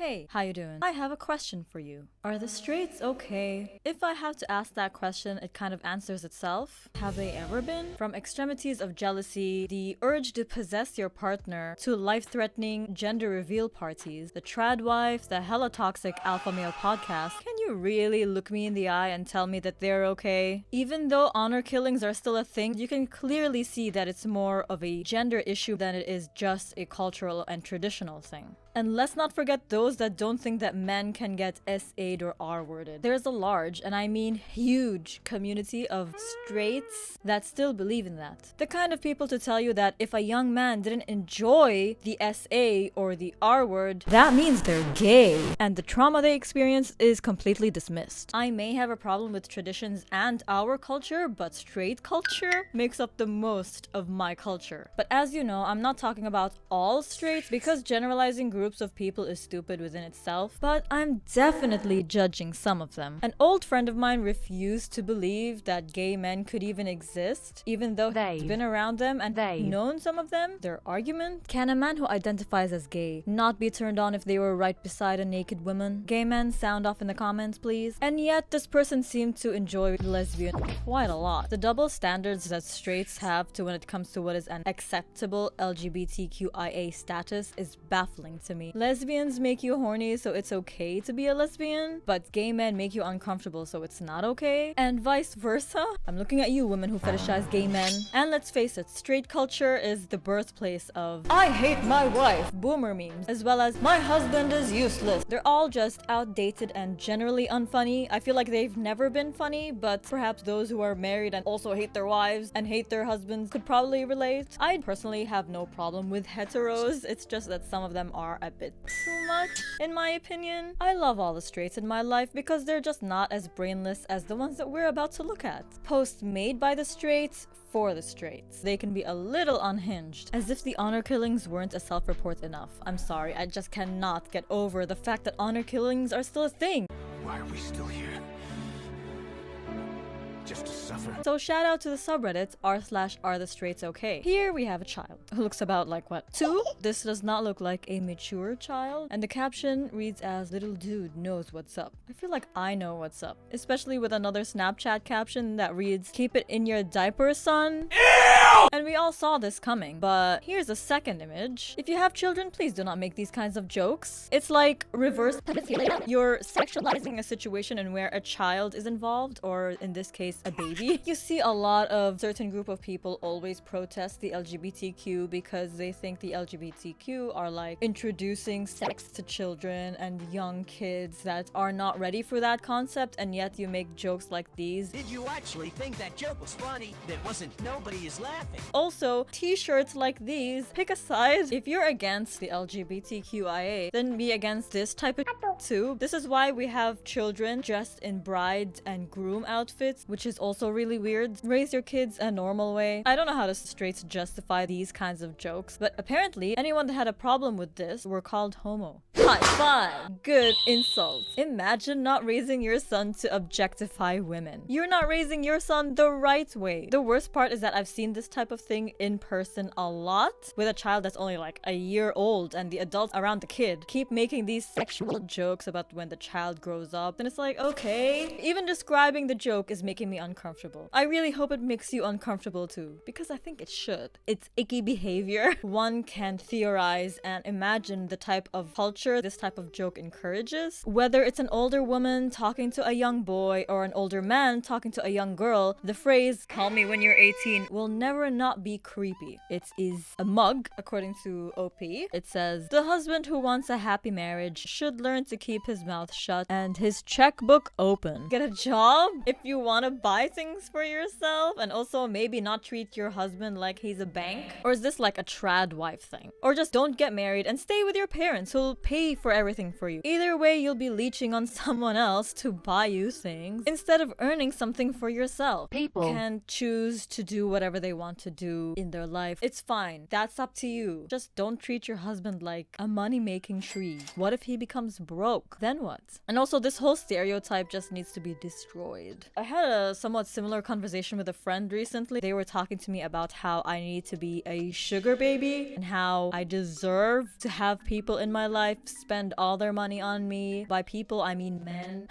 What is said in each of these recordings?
Hey, how you doing? I have a question for you. Are the straights okay? If I have to ask that question, it kind of answers itself. Have they ever been? From extremities of jealousy, the urge to possess your partner, to life-threatening gender reveal parties, the trad wife, the hella toxic alpha male podcast, can you really look me in the eye and tell me that they're okay? Even though honor killings are still a thing, you can clearly see that it's more of a gender issue than it is just a cultural and traditional thing. And let's not forget those that don't think that men can get SA'd or R-worded. There's a large, and I mean huge, community of straights that still believe in that. The kind of people to tell you that if a young man didn't enjoy the SA or the R-word, that means they're gay. And the trauma they experience is completely dismissed. I may have a problem with traditions and our culture, but straight culture makes up the most of my culture. But as you know, I'm not talking about all straights because generalizing groups of people is stupid within itself, but I'm definitely judging some of them. An old friend of mine refused to believe that gay men could even exist, even though he's been around them and known some of them. Their argument? Can a man who identifies as gay not be turned on if they were right beside a naked woman? Gay men, sound off in the comments, please. And yet, this person seemed to enjoy lesbian quite a lot. The double standards that straights have to when it comes to what is an acceptable LGBTQIA status is baffling to me. Lesbians make you horny, so it's okay to be a lesbian, but gay men make you uncomfortable, so it's not okay, and vice versa. I'm looking at you, women who fetishize gay men. And let's face it, straight culture is the birthplace of "I hate my wife" boomer memes, as well as "my husband is useless." They're all just outdated and generally unfunny. I feel like they've never been funny, but perhaps those who are married and also hate their wives and hate their husbands could probably relate. I personally have no problem with heteros, it's just that some of them are a bit too much, in my opinion. I love all the straights in my life because they're just not as brainless as the ones that we're about to look at. Posts made by the straights for the straights. They can be a little unhinged, as if the honor killings weren't a self-report enough. I'm sorry, I just cannot get over the fact that honor killings are still a thing. Why are we still here? Just to suffer? So shout out to the subreddit r/arethestraightsOK. Here we have a child who looks about like what, 2? This does not look like a mature child, and the caption reads as "little dude knows what's up." I feel like I know what's up, especially with another Snapchat caption that reads "keep it in your diaper, son." Ew! And we all saw this coming, but here's a second image. If you have children, please do not make these kinds of jokes. It's like reverse pedophilia. You're sexualizing a situation in where a child is involved, or in this case a baby. You see a lot of certain group of people always protest the LGBTQ because they think the LGBTQ are like introducing sex to children and young kids that are not ready for that concept, and yet you make jokes like these. Did you actually think that joke was funny? That wasn't nobody is laughing. Also, t-shirts like these. Pick a side. If you're against the LGBTQIA, then be against this type of too. This is why we have children dressed in bride and groom outfits, which is also really weird. Raise your kids a normal way. I don't know how the straights justify these kinds of jokes, but apparently anyone that had a problem with this were called homo. High five! Good insult. Imagine not raising your son to objectify women. You're not raising your son the right way. The worst part is that I've seen this type of thing in person a lot with a child that's only like a year old, and the adults around the kid keep making these sexual jokes about when the child grows up, and it's like, okay, even describing the joke is making me uncomfortable. I really hope it makes you uncomfortable too, because I think it should. It's icky behavior. One can theorize and imagine the type of culture this type of joke encourages. Whether it's an older woman talking to a young boy or an older man talking to a young girl, the phrase "call me when you're 18" will never not be creepy. It is a mug, according to OP. It says, "The husband who wants a happy marriage should learn to keep his mouth shut and his checkbook open." Get a job if you want to buy things for yourself, and also maybe not treat your husband like he's a bank. Or is this like a trad wife thing? Or just don't get married and stay with your parents who'll pay for everything for you. Either way, you'll be leeching on someone else to buy you things instead of earning something for yourself. People can choose to do whatever they want to do in their life. It's fine. That's up to you. Just don't treat your husband like a money-making tree. What if he becomes broke? Then what? And also, this whole stereotype just needs to be destroyed. I had a somewhat similar conversation with a friend recently. They were talking to me about how I need to be a sugar baby and how I deserve to have people in my life spend all their money on me. By people, I mean men.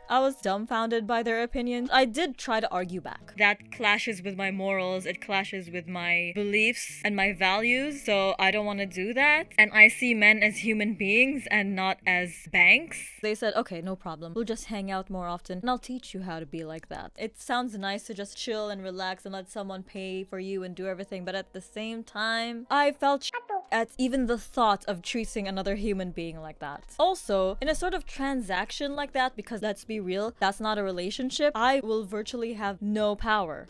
I was dumbfounded by their opinions. I did try to argue back. That clashes with my morals, it clashes with my beliefs and my values, so I don't want to do that. And I see men as human beings and not as banks. They said, okay, no problem. We'll just hang out more often and I'll teach you how to be like that. It sounds nice to just chill and relax and let someone pay for you and do everything, but at the same time, I felt at even the thought of treating another human being like that. Also, in a sort of transaction like that, because let's be real, that's not a relationship, I will virtually have no power.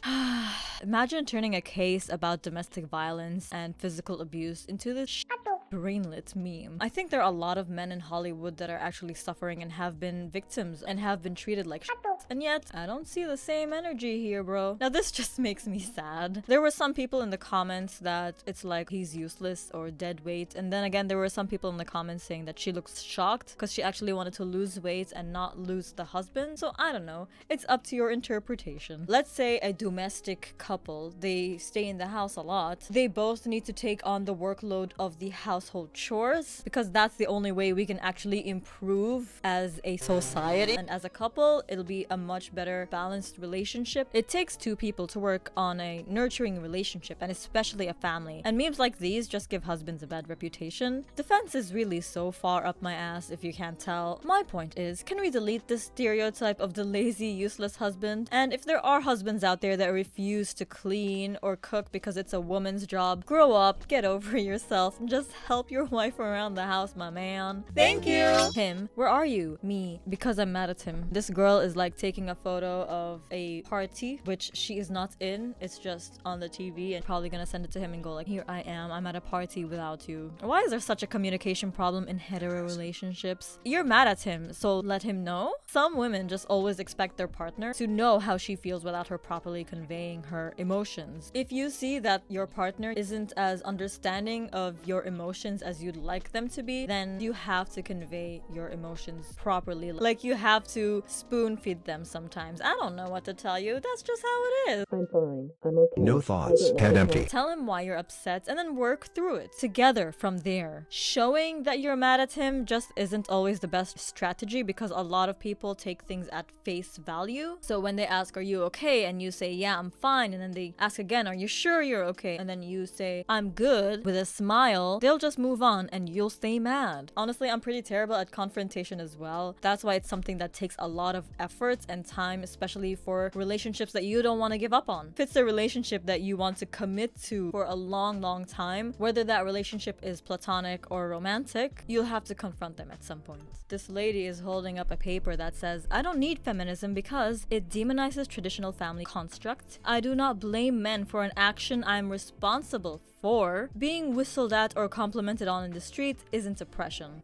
Imagine turning a case about domestic violence and physical abuse into this brainlet meme. I think there are a lot of men in Hollywood that are actually suffering and have been victims and have been treated like and yet, I don't see the same energy here, bro. Now this just makes me sad. There were some people in the comments that it's like he's useless or dead weight, and then again there were some people in the comments saying that she looks shocked because she actually wanted to lose weight and not lose the husband. So I don't know. It's up to your interpretation. Let's say a domestic couple, they stay in the house a lot. They both need to take on the workload of the household chores because that's the only way we can actually improve as a society. And as a couple, it'll be a much better balanced relationship. It takes two people to work on a nurturing relationship, and especially a family. And memes like these just give husbands a bad reputation. Defense is really so far up my ass if you can't tell. My point is, can we delete this stereotype of the lazy, useless husband? And if there are husbands out there that refuse to clean or cook because it's a woman's job, grow up, get over yourself, and just help your wife around the house, my man. Thank you! Him, where are you? Me, because I'm mad at him. This girl is like taking a photo of a party, which she is not in. It's just on the TV, and probably gonna send it to him and go like, here I am, I'm at a party without you. Why is there such a communication problem in hetero relationships? You're mad at him, so let him know. Some women just always expect their partner to know how she feels without her properly conveying her emotions. If you see that your partner isn't as understanding of your emotions as you'd like them to be, then you have to convey your emotions properly. Like, you have to spoon feed them sometimes. I don't know what to tell you. That's just how it is. I'm fine. I'm okay. No thoughts. Head empty. Tell him why you're upset and then work through it together from there. Showing that you're mad at him just isn't always the best strategy because a lot of people take things at face value. So when they ask, are you okay? And you say, yeah, I'm fine. And then they ask again, are you sure you're okay? And then you say, I'm good, with a smile, they'll just move on and you'll stay mad. Honestly, I'm pretty terrible at confrontation as well. That's why it's something that takes a lot of effort and time, especially for relationships that you don't want to give up on. If it's a relationship that you want to commit to for a long, long time, whether that relationship is platonic or romantic, you'll have to confront them at some point. This lady is holding up a paper that says, I don't need feminism because it demonizes traditional family construct. I do not blame men for an action I'm responsible for. Being whistled at or complimented on in the street isn't oppression.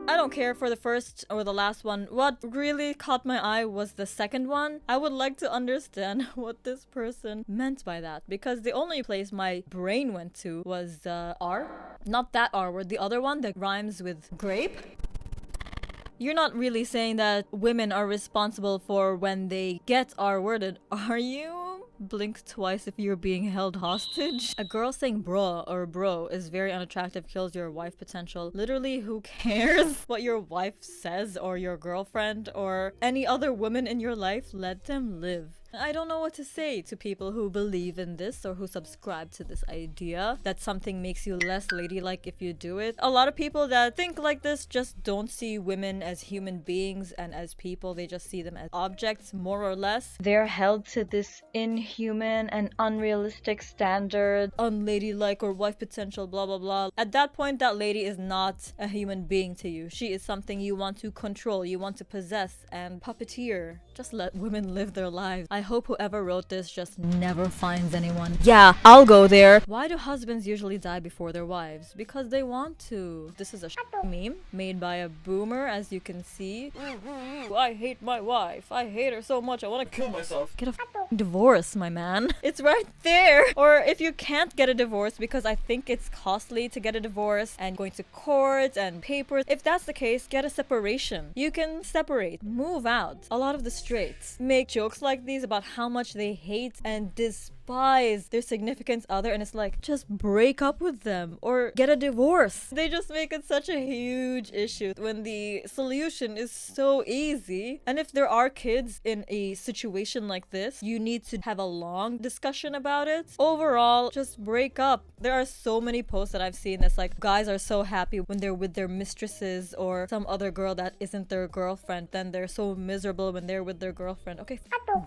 I don't care for the first or the last one. What really caught my eye was the second one. I would like to understand what this person meant by that, because the only place my brain went to was R. Not that R word, the other one that rhymes with grape. You're not really saying that women are responsible for when they get R-worded, are you? Blink twice if you're being held hostage. A girl saying bruh or bro is very unattractive, kills your wife potential. Literally, who cares what your wife says or your girlfriend or any other woman in your life? Let them live. I don't know what to say to people who believe in this or who subscribe to this idea that something makes you less ladylike if you do it. A lot of people that think like this just don't see women as human beings and as people. They just see them as objects, more or less. They're held to this inhuman and unrealistic standard, unladylike or wife potential, blah blah blah. At that point, that lady is not a human being to you. She is something you want to control, you want to possess and puppeteer. Just let women live their lives. I hope whoever wrote this just never finds anyone. Yeah, I'll go there. Why do husbands usually die before their wives? Because they want to. This is a meme made by a boomer, as you can see. I hate my wife. I hate her so much. I want to kill myself. Get a Divorce, my man. It's right there. Or if you can't get a divorce because I think it's costly to get a divorce and going to court and papers, if that's the case, get a separation. You can separate, move out. A lot of the straights make jokes like these about how much they hate and despise their significant other, and it's like, just break up with them or get a divorce. They just make it such a huge issue when the solution is so easy. And if there are kids in a situation like this, you need to have a long discussion about it. Overall, just break up. There are so many posts that I've seen that's like, guys are so happy when they're with their mistresses or some other girl that isn't their girlfriend, then they're so miserable when they're with their girlfriend. Okay,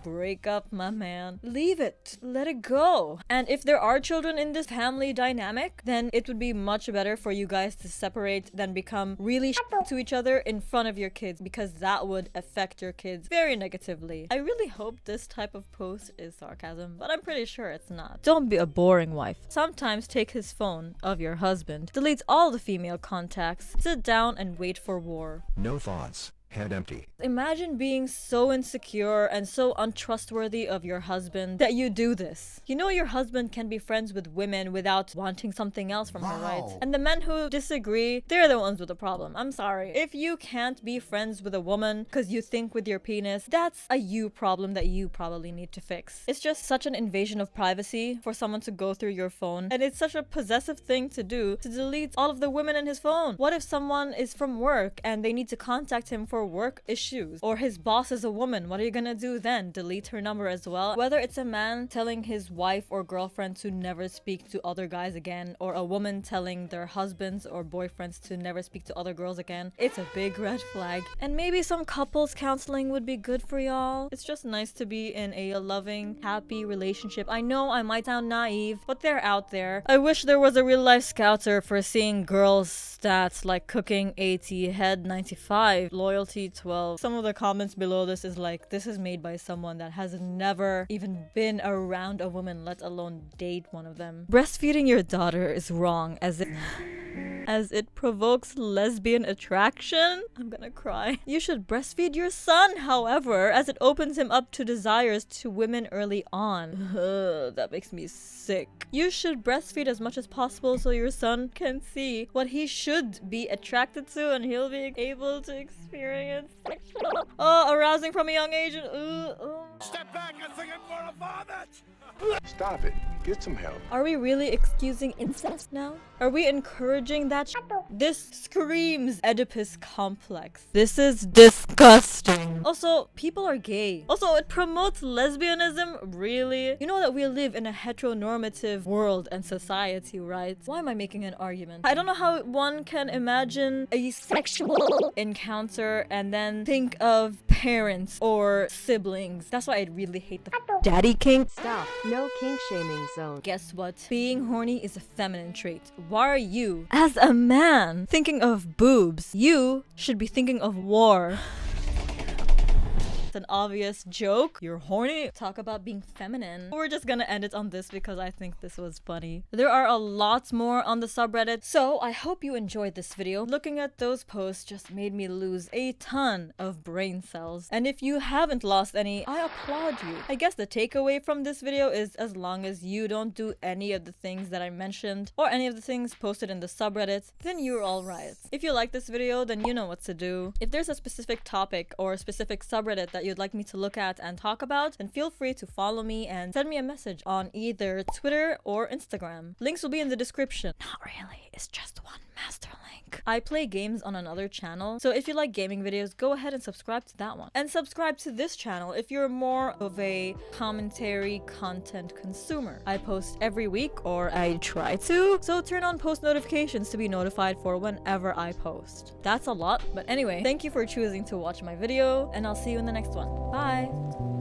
break up, my man. Leave it. Let it go. And if there are children in this family dynamic, then it would be much better for you guys to separate than become really to each other in front of your kids, because that would affect your kids very negatively. I really hope this type of post is sarcasm, but I'm pretty sure it's not. Don't be a boring wife. Sometimes take his phone of your husband, delete all the female contacts, sit down and wait for war. No thoughts. Head empty. Imagine being so insecure and so untrustworthy of your husband that you do this. You know your husband can be friends with women without wanting something else from her, right? And the men who disagree, they're the ones with the problem. I'm sorry. If you can't be friends with a woman because you think with your penis, that's a you problem that you probably need to fix. It's just such an invasion of privacy for someone to go through your phone, and it's such a possessive thing to do, to delete all of the women in his phone. What if someone is from work and they need to contact him for work issues, or his boss is a woman? What are you gonna do then? Delete her number as well? Whether it's a man telling his wife or girlfriend to never speak to other guys again, or a woman telling their husbands or boyfriends to never speak to other girls again, it's a big red flag. And maybe some couples counseling would be good for y'all. It's just nice to be in a loving, happy relationship. I know I might sound naive, but they're out there. I wish there was a real life scouter for seeing girls' stats like cooking 80, head 95, loyalty 12. Some of the comments below this is like, this is made by someone that has never even been around a woman, let alone date one of them. Breastfeeding your daughter is wrong as it provokes lesbian attraction. I'm gonna cry. You should breastfeed your son, however, as it opens him up to desires to women early on. That makes me sick. You should breastfeed as much as possible so your son can see what he should be attracted to and he'll be able to experience sexual, arousing from a young age. Step back, I think I'm gonna vomit! Stop it. Get some help. Are we really excusing incest now? Are we encouraging that? This screams Oedipus complex. This is disgusting. Also, people are gay. Also, it promotes lesbianism, really? You know that we live in a heteronormative world and society, right? Why am I making an argument? I don't know how one can imagine a sexual encounter and then think of parents or siblings. That's why I really hate the daddy kink. Stop. No kink shaming zone. Guess what? Being horny is a feminine trait. Why are you, as a man, thinking of boobs? You should be thinking of war. An obvious joke. You're horny. Talk about being feminine. We're just gonna end it on this because I think this was funny. There are a lot more on the subreddit, so I hope you enjoyed this video. Looking at those posts just made me lose a ton of brain cells. And if you haven't lost any, I applaud you. I guess the takeaway from this video is, as long as you don't do any of the things that I mentioned or any of the things posted in the subreddit, then you're alright. If you like this video, then you know what to do. If there's a specific topic or a specific subreddit that you'd like me to look at and talk about, then feel free to follow me and send me a message on either Twitter or Instagram. Links will be in the description. Not really, it's just one master link. I play games on another channel, so if you like gaming videos, go ahead and subscribe to that one. And subscribe to this channel if you're more of a commentary content consumer. I post every week, or I try to, so turn on post notifications to be notified for whenever I post. That's a lot, but anyway, thank you for choosing to watch my video, and I'll see you in the next one. Bye!